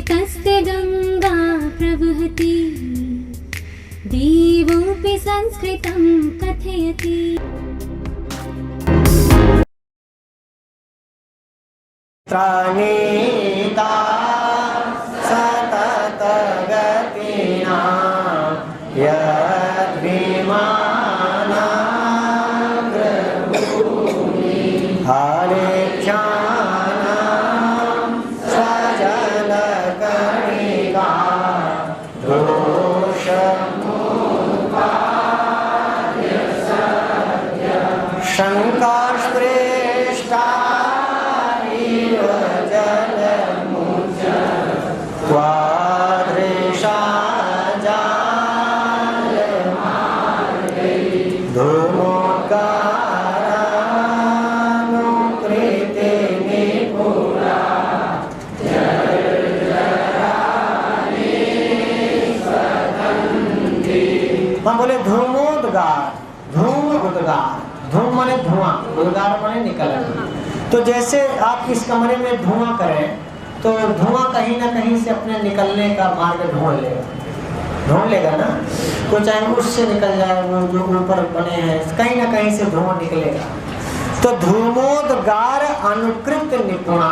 तस्य गंगा प्रवहति देवोऽपि संस्कृतं कथयति। त्राणीता सतत गतिना यद्विमानाग्रभूमि हरेक्षाणां स्वजलकणिका दोषमुपाद्य सद्य शङ्काश्रेष्ठा हम बोले धूमोद्गार, धूम उद्गार, धूम माने धुआं, उद्गार माने निकलना। तो जैसे आप इस कमरे में धुआं करें तो धुआं कहीं ना कहीं से अपने निकलने का मार्ग ढूंढ लेगा ना। तो चाहे उससे निकल जाए, वो जो ऊपर बने हैं कहीं ना कहीं से धुआं निकलेगा। तो धूमोद्गार अनुकृत निपुणा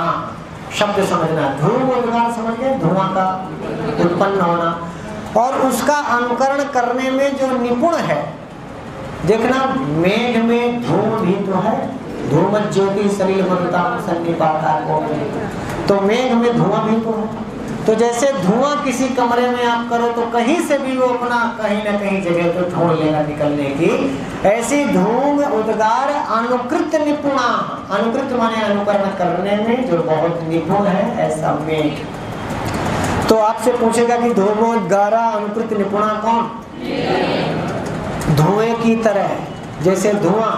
शब्द समझना। धूमोद्गार समझ गए, धुआं का उत्पन्न होना और उसका अनुकरण करने में जो निपुण है। देखना मेघ में धूम भी तो है, धूम ज्योति सलिल ममता सन्निपाता को, तो मेघ में धुआं भी तो है। तो जैसे धुआं किसी कमरे में आप करो तो कहीं से भी वो अपना कहीं ना कहीं जगह तो ढूंढ लेगा निकलने की, ऐसी धूम उद्गार अनुकृत निपुणा, अनुकृत माने अनुकरण करने में जो बहुत निपुण है, ऐसा मेघ। तो आपसे पूछेगा कि धूमोद्गारा अनुकृत निपुणा कौन? धुएं की तरह, जैसे धुआं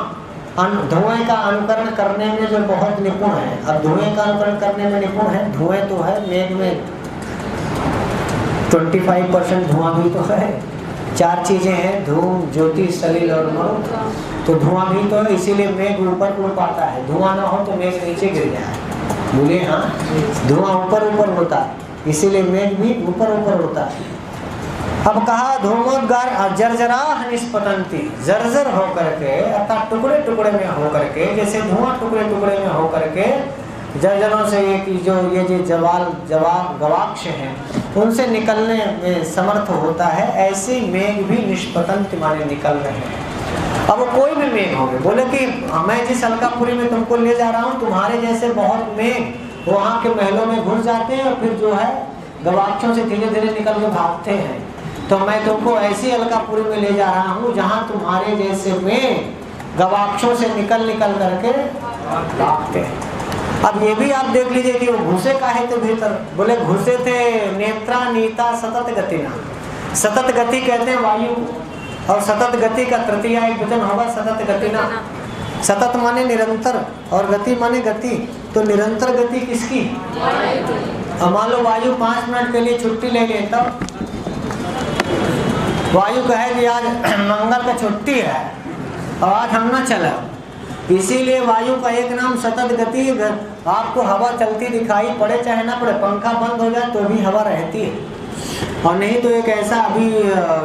धुएं का अनुकरण करने में जो बहुत निपुण है। अब धुएं का अनुकरण करने में निपुण है, धुएं तो है मेघ में 25% धुआं भी तो है। 4 चीजें हैं, धूम ज्योति सलिल और मरुत। तो धुआं भी तो है, इसीलिए मेघ ऊपर उड़ पाता है। धुआं ना हो तो मेघ नीचे गिर जाए। बोले हाँ, धुआं ऊपर होता है, इसीलिए मेघ भी ऊपर होता है। अब कहा धूमोद्गार जर्जरा निष्पतंती, जर्जर होकर के अर्थात टुकड़े टुकड़े में होकर के, जैसे धुआं टुकड़े टुकड़े में होकर के जर्जरों से ये जो गवाक्ष हैं उनसे निकलने में समर्थ होता है, ऐसे मेघ भी निष्पतंत माने निकल रहे हैं। अब कोई भी मेघ होंगे, बोले कि मैं जिस अलकापुरी में तुमको ले जा रहा हूँ, तुम्हारे जैसे बहुत मेघ वहाँ के महलों में घुस जाते हैं और फिर जो है गवाक्षों से धीरे धीरे निकल के भागते हैं। तो मैं तुमको ऐसी अलकापुरी में ले जा रहा हूँ जहाँ तुम्हारे जैसे में गवाक्षों से निकल करके भागते हैं। अब ये भी आप देख लीजिए कि वो घुसे काहे थे भीतर, बोले घुसे थे नेत्रा नीता सतत गतिना। सतत गति कहते हैं वायु, और सतत गति का तृतीय एक वचन होगा सतत गतिना। सतत माने निरंतर और गति माने गति। तो निरंतर गति किसकी? अब मान लो वायु 5 मिनट के लिए छुट्टी ले ले, तब वायु कहे कि आज मंगल का छुट्टी है और आज हम ना चला, इसीलिए वायु का एक नाम सतत गति। आपको हवा चलती दिखाई पड़े चाहे ना पड़े, पंखा बंद हो जाए तो भी हवा रहती है। और नहीं तो एक ऐसा अभी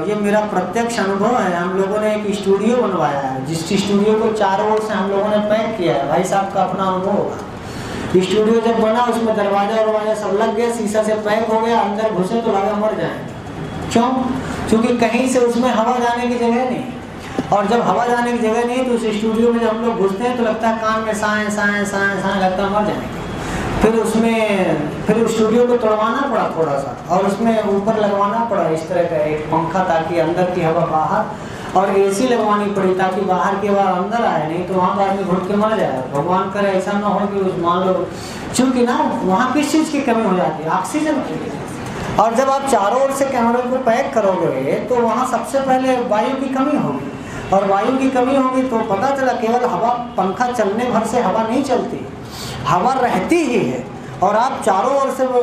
ये मेरा प्रत्यक्ष अनुभव है, हम लोगों ने एक स्टूडियो बनवाया है, जिस स्टूडियो को चारों ओर से हम लोगों ने पैक किया है। भाई साहब का अपना अनुभव होगा। स्टूडियो जब बना उसमें दरवाजा सब लग गया, शीशा से पैक हो गया, अंदर घुसे तो लगा मर जाए। क्यों? क्योंकि कहीं से उसमें हवा जाने की जगह नहीं, और जब हवा जाने की जगह नहीं तो उस स्टूडियो में जब हम लोग घुसते हैं तो लगता है कान में साए लगता है मर जाएंगे। फिर उस स्टूडियो को तोड़वाना पड़ा थोड़ा सा, और उसमें ऊपर लगवाना पड़ा इस तरह का एक पंखा, ताकि अंदर की हवा बाहर, और एसी लगवानी पड़ी ताकि बाहर की हवा अंदर आए, नहीं तो वहाँ पर आदमी घुट के मर जाए। भगवान करे ऐसा ना हो कि मान लो, चूँकि ना वहाँ किस चीज़ की कमी हो जाती है? ऑक्सीजन की। और जब आप चारों ओर से कैमरे को पैक करोगे तो वहाँ सबसे पहले वायु की कमी होगी, और वायु की कमी होगी तो पता चला केवल हवा, पंखा चलने भर से हवा नहीं चलती, हवा रहती ही है। और आप चारों ओर से वो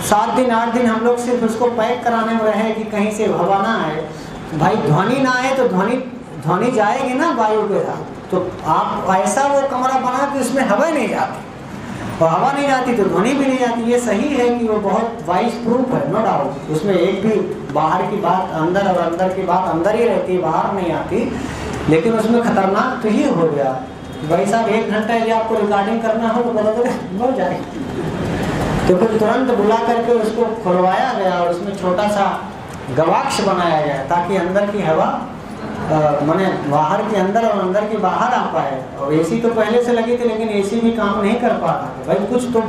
7 दिन 8 दिन हम लोग सिर्फ उसको पैक कराने में रहे कि कहीं से हवा ना आए। भाई ध्वनि ना आए तो ध्वनि जाएगी ना वायु के साथ, तो आप ऐसा वो कमरा बना कि उसमें हवा नहीं जाती। और हवा नहीं जाती तो ध्वनि भी नहीं जाती। ये सही है कि वो बहुत वॉइस प्रूफ है, नो डाउट। उसमें एक भी बाहर की बात अंदर और अंदर की बात अंदर ही रहती है, बाहर नहीं आती। लेकिन उसमें खतरनाक तो ये हो गया भाई साहब 1 घंटा यदि आपको रिकॉर्डिंग करना हो तो बता हो जाए। तो फिर तुरंत बुला करके उसको खुलवाया गया और उसमें छोटा सा गवाक्ष बनाया गया ताकि अंदर की हवा माने बाहर के अंदर और अंदर की बाहर आ पाए। और एसी तो पहले से लगी थी लेकिन एसी भी काम नहीं कर पा रहा था। भाई कुछ तो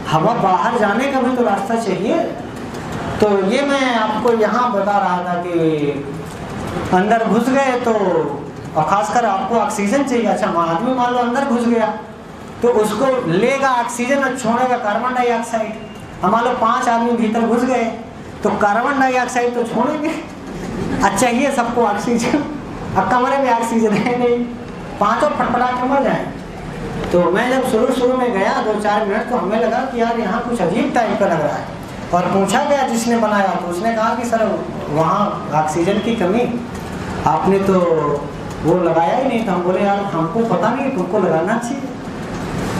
हवा बाहर जाने का भी तो रास्ता चाहिए। तो ये मैं आपको यहाँ बता रहा था कि अंदर घुस गए तो, और खासकर आपको ऑक्सीजन चाहिए। अच्छा आदमी मान लो अंदर घुस गया तो उसको लेगा ऑक्सीजन और छोड़ेगा कार्बन डाइऑक्साइड। हम मान लो 5 आदमी भीतर घुस गए तो कार्बन डाइऑक्साइड तो छोड़ेंगे। अच्छा चाहिए सबको ऑक्सीजन, अब कमरे में ऑक्सीजन है नहीं, 5 फटफटा के मर जाए। तो मैं जब शुरू में गया 2-4 मिनट तो हमें लगा कि यार यहाँ कुछ अजीब टाइप का लग रहा है। और पूछा गया जिसने बनाया तो उसने कहा कि सर वहाँ ऑक्सीजन की कमी, आपने तो वो लगाया ही नहीं था। हम बोले यार हमको पता नहीं, तुमको लगाना चाहिए।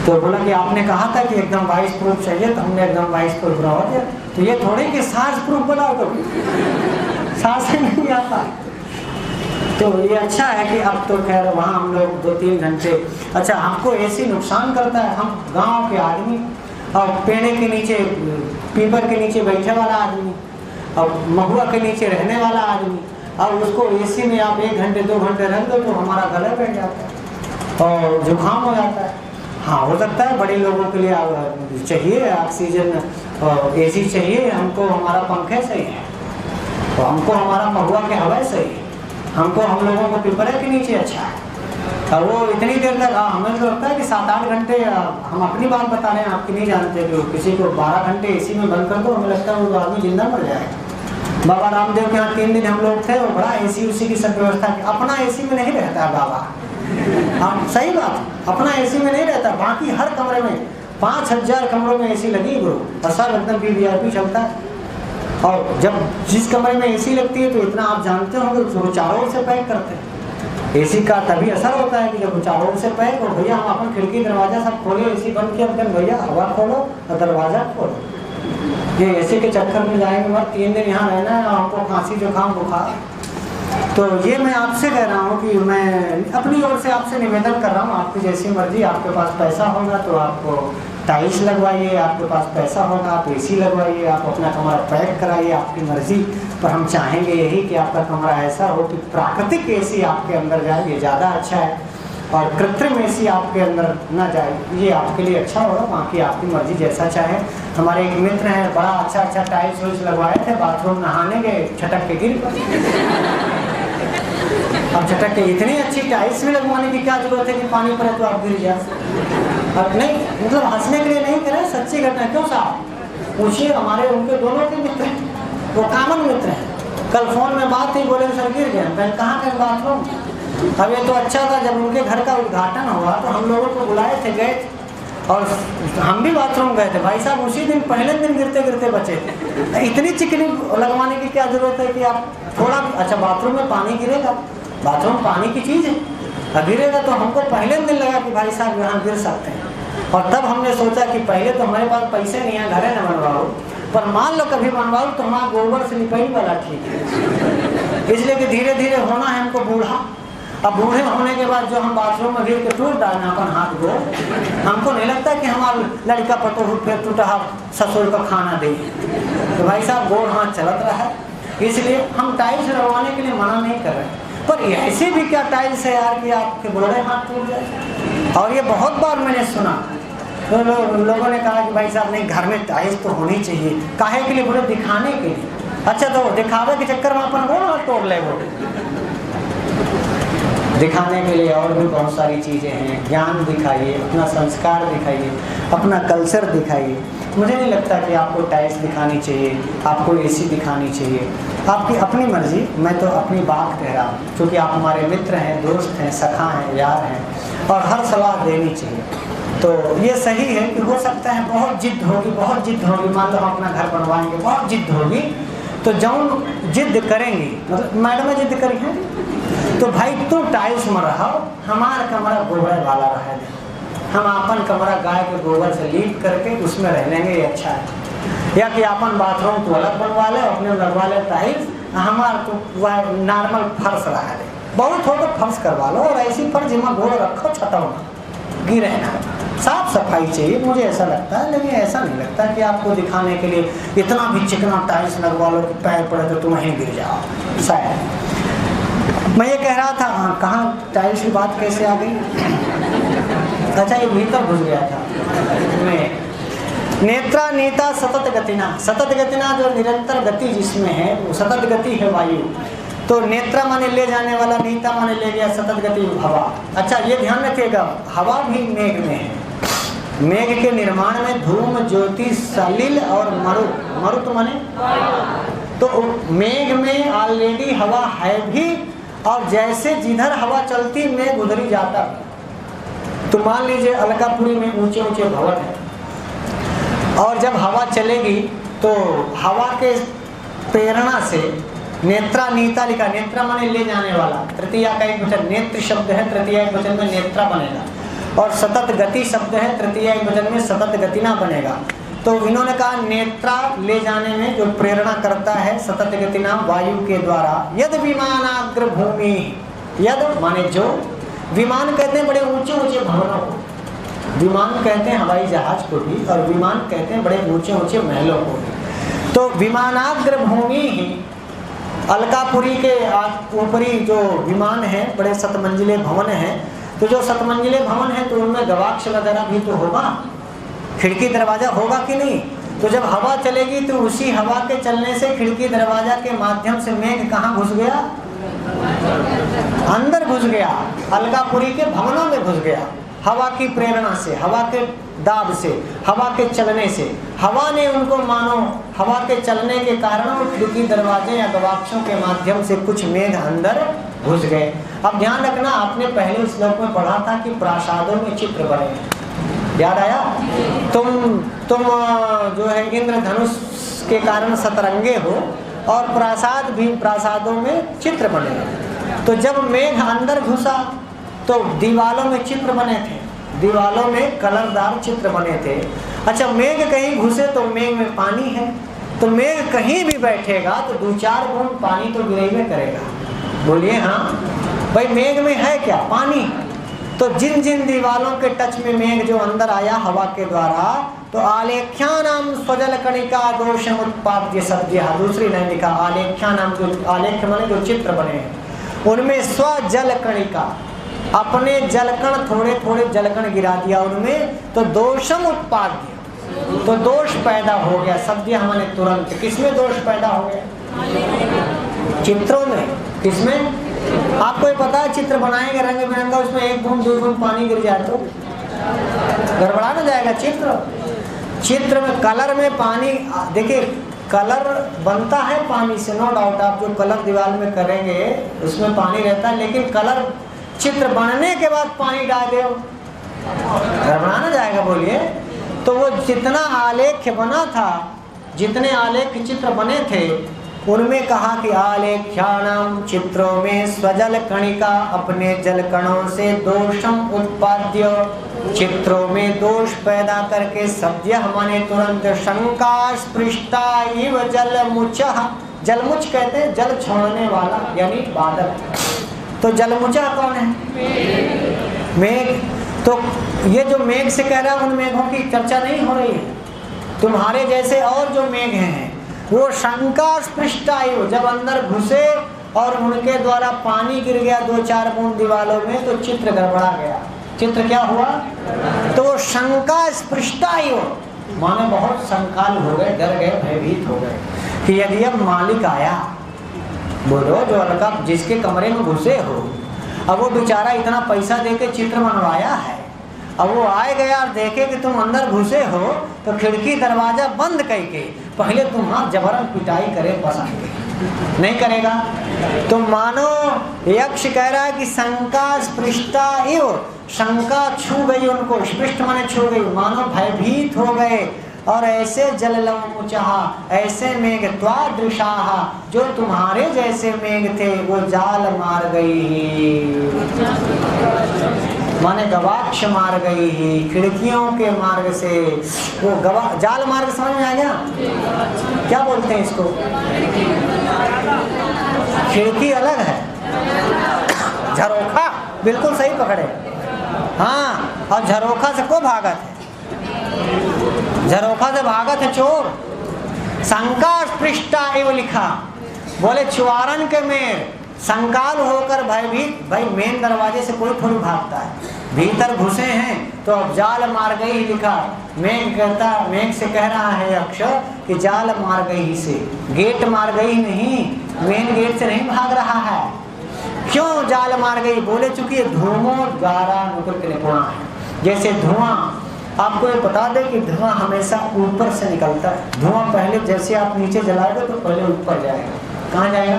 तो बोला कि आपने कहा था कि एकदम वॉइस प्रूफ चाहिए तो हमने एकदम वॉइस प्रूफ बनवा दिया। तो ये थोड़ी कि सांस प्रूफ बनाओ तो सांस नहीं आता। तो ये अच्छा है कि अब तो खैर वहाँ हम लोग 2-3 घंटे। अच्छा हमको एसी नुकसान करता है, हम गांव के आदमी और पेड़ के नीचे पीपर के नीचे बैठे वाला आदमी और महुआ के नीचे रहने वाला आदमी, और उसको एसी में आप 1 घंटे 2 घंटे रख दो तो हमारा गला बैठ जाता है और जुकाम हो जाता है। हाँ हो सकता है बड़े लोगों के लिए चाहिए ऑक्सीजन और एसी चाहिए, हमको हमारा पंखे सही है तो हमको हमारा महुआ के हवा सही है, हमको हम लोगों को पीपरे के नीचे अच्छा है। और वो इतनी देर तक हमें तो लगता है कि 7-8 घंटे, हम अपनी बात बता रहे हैं आपकी नहीं जानते, कि किसी को 12 घंटे एसी में बंद कर दो हमें लगता है वो आदमी जिंदा मर जाएगा। बाबा रामदेव के यहाँ 3 दिन हम लोग थे, वो बड़ा एसी उसी की सब व्यवस्था की। अपना एसी में नहीं रहता है बाबा, हम सही बात, अपना एसी में नहीं रहता। बाकी हर कमरे में 5000 कमरों में एसी लगी गुरु, और सब एकदम वीवीआईपी चलता है। और जब जिस कमरे में एसी लगती है तो इतना आप जानते होंगे वो चारों ओर से पैक करते हैं। एसी का तभी असर होता है कि जब चारों ओर से पैक हो, भैया हम अपन खिड़की दरवाजा सब खोलो, एसी बंद किया, भैया हवा खोलो और दरवाजा खोलो। ये एसी के चक्कर में जाएंगे मत, 3 दिन यहाँ रहना है, आपको खांसी जुकाम बुखार। तो ये मैं आपसे कह रहा हूँ कि मैं अपनी ओर से आपसे निवेदन कर रहा हूँ, आपकी जैसी मर्जी। आपके पास पैसा होगा तो आपको टाइल्स लगवाइए, आपके पास पैसा होगा आप एसी लगवाइए, आप अपना कमरा पैक कराइए, आपकी मर्जी। पर हम चाहेंगे यही कि आपका कमरा ऐसा हो कि प्राकृतिक एसी आपके अंदर जाए, ये ज़्यादा अच्छा है। और कृत्रिम एसी आपके अंदर ना जाए, ये आपके लिए अच्छा होगा। बाकी आपकी मर्जी जैसा चाहे। हमारे एक मित्र हैं, बड़ा अच्छा टाइल्स वाइल्स लगवाए थे, बाथरूम नहाने गए, छटक के गिर पड़े। अब झटक के इतनी अच्छी टाइल्स भी लगवाने की क्या जरूरत है कि पानी पड़े तो आप गिर जाए। अब नहीं मतलब हंसने के लिए नहीं कह रहे, सच्ची घटना। क्यों साहब पूछिए, हमारे उनके दोनों के मित्र हैं, वो कॉमन मित्र हैं। कल फोन में बात थी, बोले सर गिर गए। मैं कहाँ का बाथरूम? अब ये तो अच्छा था जब उनके घर का उद्घाटन हुआ तो हम लोगों को बुलाए थे, गए थे और हम भी बाथरूम गए थे। भाई साहब उसी दिन पहले दिन गिरते गिरते बचे थे। इतनी चिकनी लगवाने की क्या जरूरत है कि आप थोड़ा, अच्छा बाथरूम में पानी गिरेगा, बाथरूम पानी की चीज़ है, गिरेगा तो हमको पहले दिन लगा कि भाई साहब यहाँ गिर सकते हैं। और तब हमने सोचा कि पहले तो हमारे पास पैसे नहीं है, घरे न बनवाओ, पर मान लो कभी बनवाओ तो हमारा गोबर से निपाई वाला ठीक है। इसलिए कि धीरे धीरे होना है हमको बूढ़ा। अब बूढ़े होने के बाद जो हम बाथरूम में गिर के टूट डालना अपन हाथ को, हमको नहीं लगता कि हमारा लड़का पतो फिर टूटा ससुर का खाना दे। तो भाई साहब गोड़ हाथ चलत रहा है, इसलिए हम टाइल्स लगवाने के लिए मना नहीं कर रहे। पर ऐसे भी क्या टाइल्स है यार कि आपके बड़े हाथ टूट जाए। और ये बहुत बार मैंने सुना, तो लोगों ने कहा कि भाई साहब नहीं, घर में टाइल्स तो होनी चाहिए। काहे के लिए? बोले दिखाने के लिए। अच्छा तो दिखावे के चक्कर में अपन वो हाथ तोड़ ले, वो दिखाने के लिए और भी बहुत सारी चीज़ें हैं। ज्ञान दिखाइए, अपना संस्कार दिखाइए, अपना कल्चर दिखाइए। मुझे नहीं लगता कि आपको टाइल्स दिखानी चाहिए, आपको एसी दिखानी चाहिए, आपकी अपनी मर्जी। मैं तो अपनी बात कह रहा हूँ क्योंकि आप हमारे मित्र हैं, दोस्त हैं, सखा हैं, यार हैं, और हर सलाह देनी चाहिए। तो ये सही है कि हो सकता है बहुत जिद होगी, बहुत जिद होगी, मान लो हम अपना घर बनवाएंगे, बहुत जिद होगी, तो जौन जिद करेंगी, मतलब मैडम जिद करी है तो भाई तू टाइल्स में रहो, हमारा कमरा गोबर वाला रह दे, हम अपन कमरा गाय के गोबर से लीप करके उसमें रह लेंगे, ये अच्छा है। या कि अपन बाथरूम तो अलग बनवा ले, अपने लगवा ले टाइल्स, हमारा तो वह नॉर्मल फर्श रहा है, बहुत हो तो फर्श करवा लो, और ऐसी फर्श जिमा घोड़ रखो छता होना गिरे ना, साफ सफाई चाहिए, मुझे ऐसा लगता है। लेकिन ऐसा नहीं लगता कि आपको दिखाने के लिए इतना भी चिकना टाइल्स लगवा लो कि पैर पड़े तो तुम वहीं गिर जाओ। शायद मैं ये कह रहा था, हाँ कहाँ टाइल्स की बात कैसे आ गई? अच्छा ये भीतर घुस गया था मैं। नेत्रा नीता सतत गतिना, सतत गतिना जो निरंतर गति जिसमें है वो सतत गति है वायु। तो नेत्रा माने ले जाने वाला, नीता माने ले गया, सतत गति हवा। अच्छा ये ध्यान रखिएगा, हवा भी मेघ में है। मेघ के निर्माण में धूम, ज्योति, सलिल और मरुत, मरुत माने तो मेघ में ऑलरेडी हवा है भी, और जैसे जिधर हवा चलती मेघ उधर ही जाता। तो मान लीजिए अलकापुरी में ऊंचे ऊंचे भवन है, और जब हवा चलेगी तो हवा के प्रेरणा से नेत्रा नीता लिखा, नेत्रा माने ले जाने वाला, तृतीया का एक वचन नेत्र शब्द है, तृतीया एक वचन में नेत्रा बनेगा। और सतत गति शब्द है, तृतीया एक वचन में सतत गतिना बनेगा। तो इन्होंने कहा नेत्रा ले जाने में जो प्रेरणा करता है, सतत गतिना वायु के द्वारा। यद विमानाग्र भूमि, यद माने जो, विमान कहते हैं बड़े ऊंचे ऊंचे भवनों को, विमान कहते हैं हवाई जहाज को भी, और विमान कहते हैं बड़े ऊंचे ऊंचे महलों को भी। तो विमानाग्र भूमि ही अलकापुरी के ऊपरी जो विमान है, बड़े सतमंजिले भवन हैं। तो जो सतमंजिले भवन है तो उनमें गवाक्ष वगैरह भी तो होगा, खिड़की दरवाजा होगा कि नहीं? तो जब हवा चलेगी तो उसी हवा के चलने से खिड़की दरवाजा के माध्यम से मेघ कहाँ घुस गया? अंदर घुस गया, अलकापुरी के भवनों में घुस गया। हवा की प्रेरणा से, हवा के दाब से, हवा के चलने से, हवा ने उनको मानो, हवा के चलने के कारण खिड़की दरवाजे या गवाक्षों के माध्यम से कुछ मेघ अंदर घुस गए। अब ध्यान रखना, आपने पहले श्लोक में पढ़ा था कि प्रासादों में चित्र बने, याद आया? तुम जो है इंद्रधनुष के कारण सतरंगे हो, और प्रासाद भी, प्रासादों में चित्र बने। तो जब मेघ अंदर घुसा तो दीवालों में चित्र बने थे, दीवालों में कलरदार चित्र बने थे। अच्छा मेघ कहीं घुसे तो मेघ में पानी है, तो मेघ कहीं भी बैठेगा तो दो चार बूंद पानी तो गिरेबे करेगा। बोलिए हाँ भाई, मेघ में है क्या? पानी। तो जिन जिन दीवालों के टच में मेघ जो अंदर आया हवा के द्वारा, तो आलेख्यानाम स्वजल कणिका दोषम उत्पाद्य सद्य, दूसरी लाइन लिखा आलेख्यानाम, जो आलेख्य माने जो चित्र बने हैं उनमें स्वजल कणिका, अपने जलकण थोड़े थोड़े जलकण गिरा दिया उनमें, तो दोषम उत्पाद्य, तो दोष पैदा हो गया। सद्य हमारे तुरंत, किसमें दोष पैदा हो गया? चित्रों में। किसमें? आपको ये पता है चित्र बनाएंगे रंग बिरंगा, उसमें एक बूंद दो बूंद पानी गिर जाए तो गड़बड़ा ना जाएगा चित्र। चित्र में कलर में पानी, देखिए कलर बनता है पानी से, नो डाउट। आप जो कलर दीवार में करेंगे उसमें पानी रहता है, लेकिन कलर चित्र बनने के बाद पानी डाल दे, गड़बड़ा ना जाएगा? बोलिए। तो वो जितना आलेख्य बना था, जितने आलेख्य चित्र बने थे, उनमें कहा कि आलेख्यानाम, चित्रों में स्वजल कणिका, अपने जल कणों से दोषम उत्पाद्य, चित्रों में दोष पैदा करके, सद्य माने तुरंत, शंका स्पृष्टा इव जलमुचः, जलमुच कहते हैं जल छोड़ने वाला, यानी बादल। तो जलमुचा कौन है? मेघ। तो ये जो मेघ से कह रहा है, उन मेघों की चर्चा नहीं हो रही है। तुम्हारे जैसे और जो मेघ हैं वो शंका स्पृष्टायु, जब अंदर घुसे और उनके द्वारा पानी गिर गया दो चार बूंद दीवालों में, तो चित्र गड़बड़ा गया। चित्र क्या हुआ? तो वो शंका स्पृष्टायु माने बहुत संकाल हो गए, डर गए, भयभीत हो गए कि यदि अब मालिक आया, बोलो जो अलका जिसके कमरे में घुसे हो, अब वो बेचारा इतना पैसा देके चित्र बनवाया है, अब वो आए गया और देखे कि तुम अंदर घुसे हो, तो खिड़की दरवाजा बंद करके पहले तुम हाथ जबरन पिटाई करे, बसाएंगे नहीं करेगा। तो मानो यक्ष कह रहा है कि शंका स्पृष्टा इव, शंका छू गई उनको, स्पृष्ट माने छू गई, मानो भयभीत हो गए, और ऐसे जललमुचहा, ऐसे मेघ त्वादृशाः, जो तुम्हारे जैसे मेघ थे वो जाल मार गई। माने गवाक्ष मार्ग ही, खिड़कियों के मार्ग से। वो जाल मार्ग समझ में आ गया? क्या बोलते हैं इसको? खिड़की अलग है, झरोखा बिल्कुल सही पकड़े। हाँ, और झरोखा से को भागत है? झरोखा से भागत है चोर। संकाश पृष्ठा एवं लिखा, बोले चुआरन के मेर संकाल होकर भयभीत, भाई मेन दरवाजे से कोई थोड़ी भागता है, भीतर घुसे हैं तो अब जाल मार गई लिखा। मेघ से कह रहा है अक्षर कि जाल मार गई से, गेट मार गई नहीं, मेन गेट से नहीं भाग रहा है। क्यों जाल मार गई? बोले चूंकि धूमों द्वारा नुकुल निपुणा है। जैसे धुआं, आपको ये बता दें कि धुआं हमेशा ऊपर से निकलता है। धुआं पहले जैसे आप नीचे जलाओगे तो पहले ऊपर जाएगा। कहाँ जाएगा?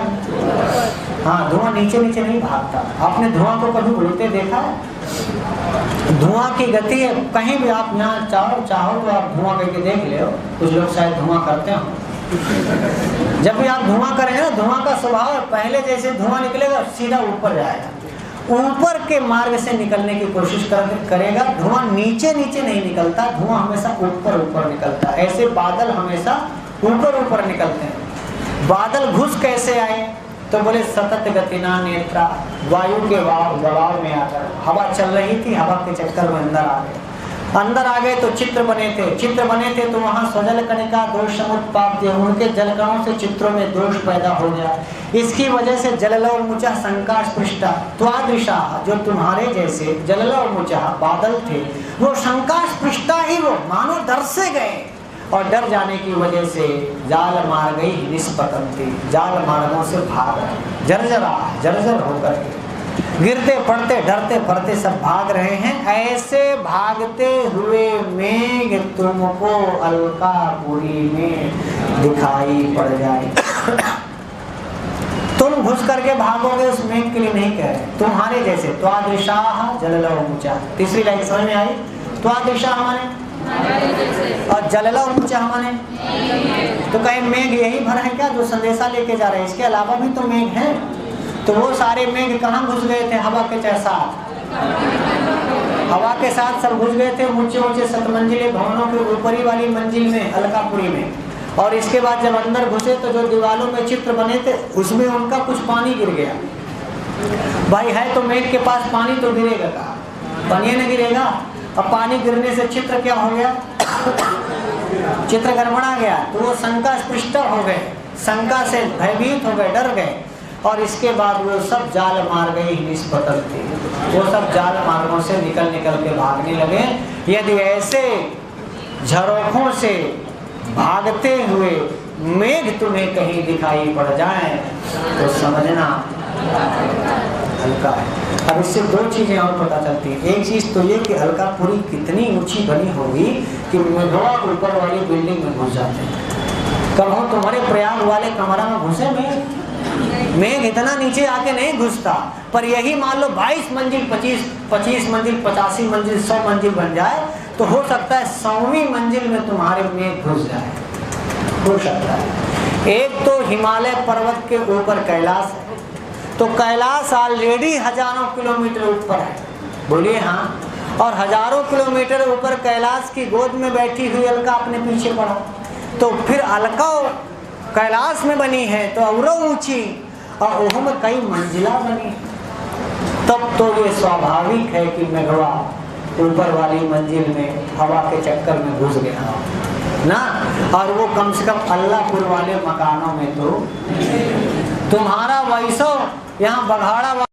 हाँ, धुआं नीचे नीचे नहीं भागता। आपने धुआं को कभी उड़ते देखा है? धुआं की गति है, कहीं भी आप यहाँ चाहो तो आप धुआं करके देख ले। कुछ लोग शायद धुआं करते हो। जब भी आप धुआं करेंगे ना, धुआं का स्वभाव पहले जैसे धुआं निकलेगा सीधा ऊपर जाएगा, ऊपर के मार्ग से निकलने की कोशिश करेगा। धुआं नीचे नीचे नहीं निकलता, धुआं हमेशा ऊपर ऊपर निकलता है। ऐसे बादल हमेशा ऊपर ऊपर निकलते हैं। बादल घुस कैसे आए? तो बोले सतत गतिना नेत्रा, वायु के दबाव में आकर हवा चल रही थी, हवा के चक्कर में अंदर आ गए तो चित्र बने थे तो वहाँ स्वजल कणिका दोष समुत्पाद्य, उनके जलकणों से चित्रों में दोष पैदा हो गया। इसकी वजह से जललव मुचा संकाश पृष्ठा त्वादृशा, जो तुम्हारे जैसे जललव मुचा बादल थे वो संकाश पृष्ठा ही वो मानो डर से गए, और डर जाने की वजह से जाल मार गई निष्पतंती, जाल मार्गों से भाग जर्जर होकर गिरते पड़ते डरते पड़ते सब भाग रहे हैं। ऐसे भागते हुए मेघ तुमको अलकापुरी में दिखाई पड़ जाए। तुम घुस करके भागोगे उस मेघ के लिए नहीं कह रहे, तुम्हारे जैसे। त्वादृशा जललव मुचा, तीसरी लाइन समझ में आई? त्वादृशा हमारे और जललव मुचा हमारे। तो कहीं मेघ यही भर है क्या जो संदेशा लेके जा रहे हैं? इसके अलावा भी तो मेघ हैं। तो वो सारे मेघ कहाँ घुस गए थे? हवा के साथ, हवा के साथ सब घुस गए थे ऊंचे ऊंचे सतमंजिले भवनों के ऊपरी वाली मंजिल में, अलकापुरी में। और इसके बाद जब अंदर घुसे तो जो दीवारों में चित्र बने थे उसमें उनका कुछ पानी गिर गया। भाई है तो मेघ के पास पानी तो गिरेगा कहाँ? पानी न गिरेगा। अब पानी गिरने से चित्र क्या हो गया? चित्र गड़बड़ा गया। तो वो शंका स्पष्ट हो गए, शंका से भयभीत हो गए, डर गए। और इसके बाद वो सब जाल मार गए निष्पतल थे, वो सब जाल मार्गों से निकल के भागने लगे। यदि ऐसे झरोखों से भागते हुए मेघ तुम्हें कहीं दिखाई पड़ जाए तो समझना हल्का है। अब इससे दो चीजें और पता चलती हैं। एक चीज तो ये कि अलकापुरी कितनी ऊंची बनी होगी कि मेघवा ऊपर वाली बिल्डिंग में घुस जाते हैं। कब हो तुम्हारे प्रयाग वाले कमरा में घुसे मेघ इतना नीचे आके नहीं घुसता। पर यही मान लो 22 मंजिल 25 मंजिल 85 मंजिल 100 मंजिल बन जाए तो हो सकता है 100वीं मंजिल में तुम्हारे मेघ घुस जाए, हो सकता है। एक तो हिमालय पर्वत के ऊपर कैलाश है, तो कैलाश ऑलरेडी हजारों किलोमीटर ऊपर है, बोलिए हाँ। और हजारों किलोमीटर ऊपर कैलाश की गोद में बैठी हुई अलका अपने पीछे पड़ा, तो फिर अलका कैलाश में बनी है तो और ऊंची, और ओह में कई मंजिला बनी। तब तो ये स्वाभाविक है कि मेघवा ऊपर वाली मंजिल में हवा के चक्कर में घुस गया ना। और वो कम से कम अल्लाहपुर वाले मकानों में तो तुम्हारा वैसव यहाँ बघाड़ा